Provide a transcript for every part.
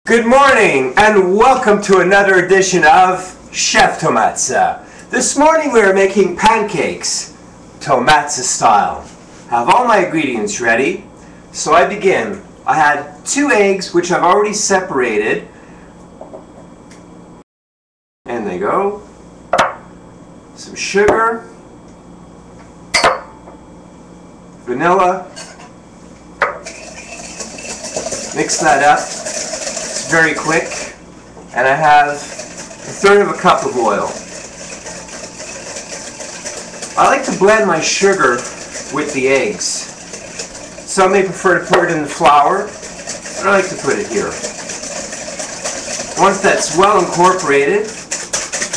Good morning and welcome to another edition of Chef Tomatza. This morning we are making pancakes, Tomatza style. I have all my ingredients ready, so I begin. I had 2 eggs which I've already separated. And they go. Some sugar, vanilla. Mix that up. It's very quick. And I have 1/3 cup of oil. I like to blend my sugar with the eggs. Some may prefer to put it in the flour, but I like to put it here. Once that's well incorporated,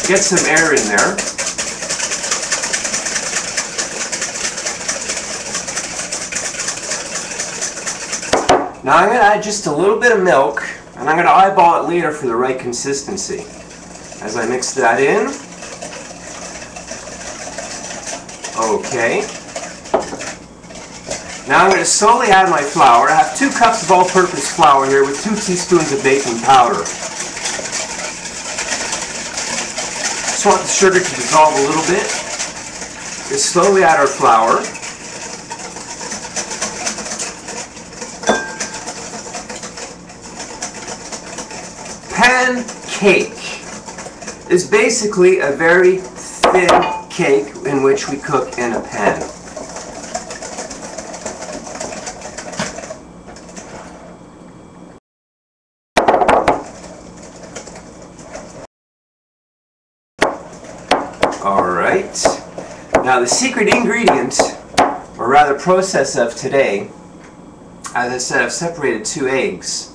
get some air in there. Now I'm going to add just a little bit of milk, and I'm going to eyeball it later for the right consistency. As I mix that in. Okay. Now I'm going to slowly add my flour. I have 2 cups of all-purpose flour here with 2 teaspoons of baking powder. Just want the sugar to dissolve a little bit. Just slowly add our flour. Pancake is basically a very thin cake in which we cook in a pan. Alright, now the secret ingredient, or rather process of today, as I said, I've separated 2 eggs.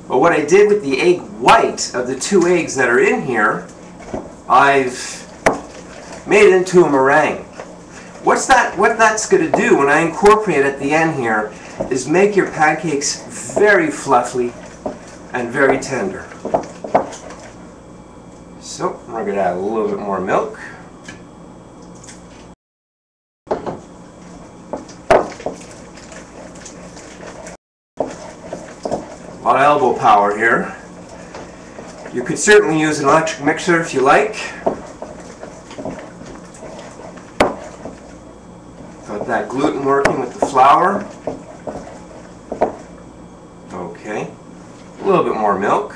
But what I did with the egg white of the 2 eggs that are in here, I've made it into a meringue. What that's going to do when I incorporate it at the end here is make your pancakes very fluffy and very tender. So we're going to add a little bit more milk. A lot of elbow power here. You could certainly use an electric mixer if you like. Got that gluten working with the flour. Okay. A little bit more milk.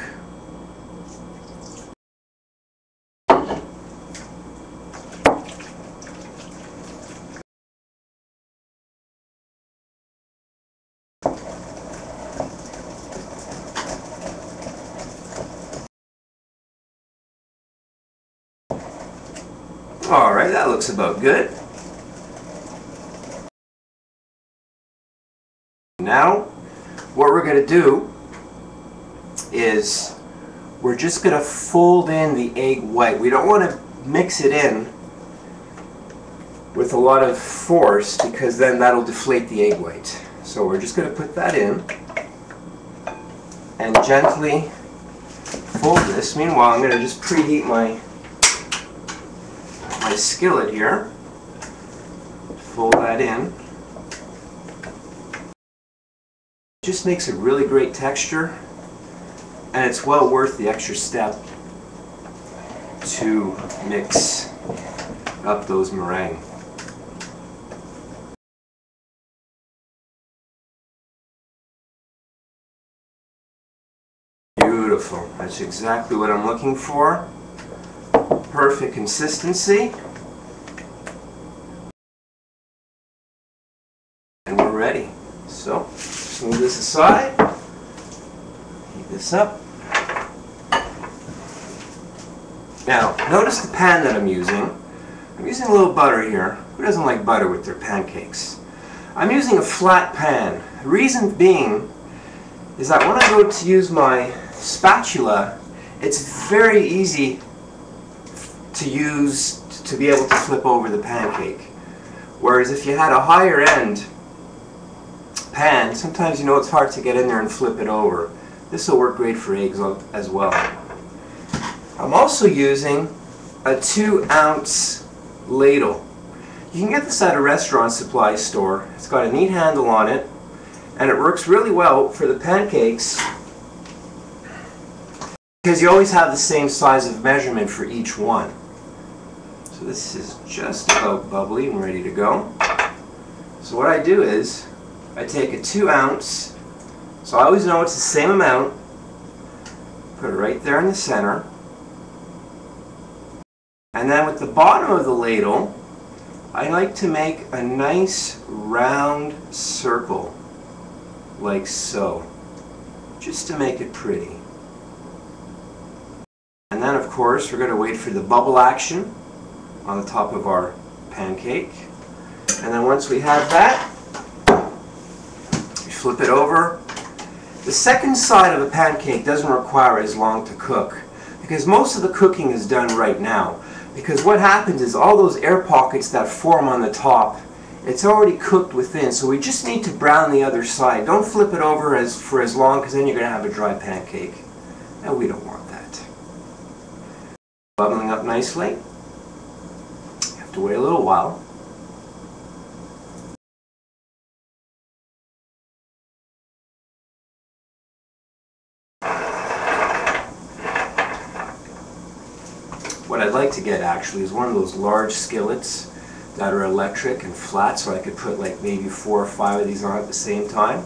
Alright, that looks about good. Now, what we're going to do is we're just going to fold in the egg white. We don't want to mix it in with a lot of force because then that'll deflate the egg white. So we're just going to put that in and gently fold this. Meanwhile, I'm going to just preheat my skillet here. Fold that in. It just makes a really great texture, and it's well worth the extra step to mix up those meringue. Beautiful. That's exactly what I'm looking for. Perfect consistency. And we're ready. So, just move this aside. Heat this up. Now, notice the pan that I'm using. I'm using a little butter here. Who doesn't like butter with their pancakes? I'm using a flat pan. The reason being is that when I go to use my spatula, it's very easy to use to be able to flip over the pancake. Whereas if you had a higher end pan, sometimes it's hard to get in there and flip it over. This will work great for eggs as well. I'm also using a 2-ounce ladle. You can get this at a restaurant supply store. It's got a neat handle on it, and it works really well for the pancakes because you always have the same size of measurement for each one. So this is just about bubbly and ready to go. So what I do is I take a 2 ounce, so I always know it's the same amount, put it right there in the center, and then with the bottom of the ladle I like to make a nice round circle like so, just to make it pretty. And then of course we're going to wait for the bubble action on the top of our pancake. And then once we have that, we flip it over. The second side of a pancake doesn't require as long to cook because most of the cooking is done right now. Because what happens is all those air pockets that form on the top, it's already cooked within, so we just need to brown the other side. Don't flip it over for as long because then you're going to have a dry pancake. And we don't want that. Bubbling up nicely. You have to wait a little while. What I'd like to get actually is one of those large skillets that are electric and flat, so I could put like maybe 4 or 5 of these on at the same time.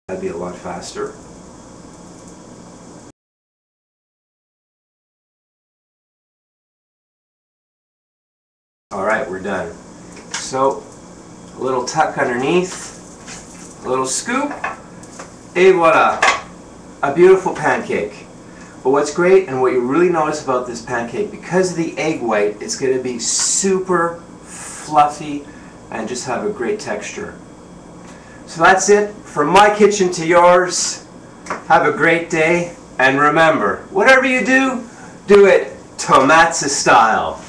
That'd be a lot faster. Alright, we're done. So, a little tuck underneath, a little scoop, et voila! A beautiful pancake. But what's great and what you really notice about this pancake, because of the egg white, it's going to be super fluffy and just have a great texture. So that's it. From my kitchen to yours. Have a great day. And remember, whatever you do, do it Tomatza style.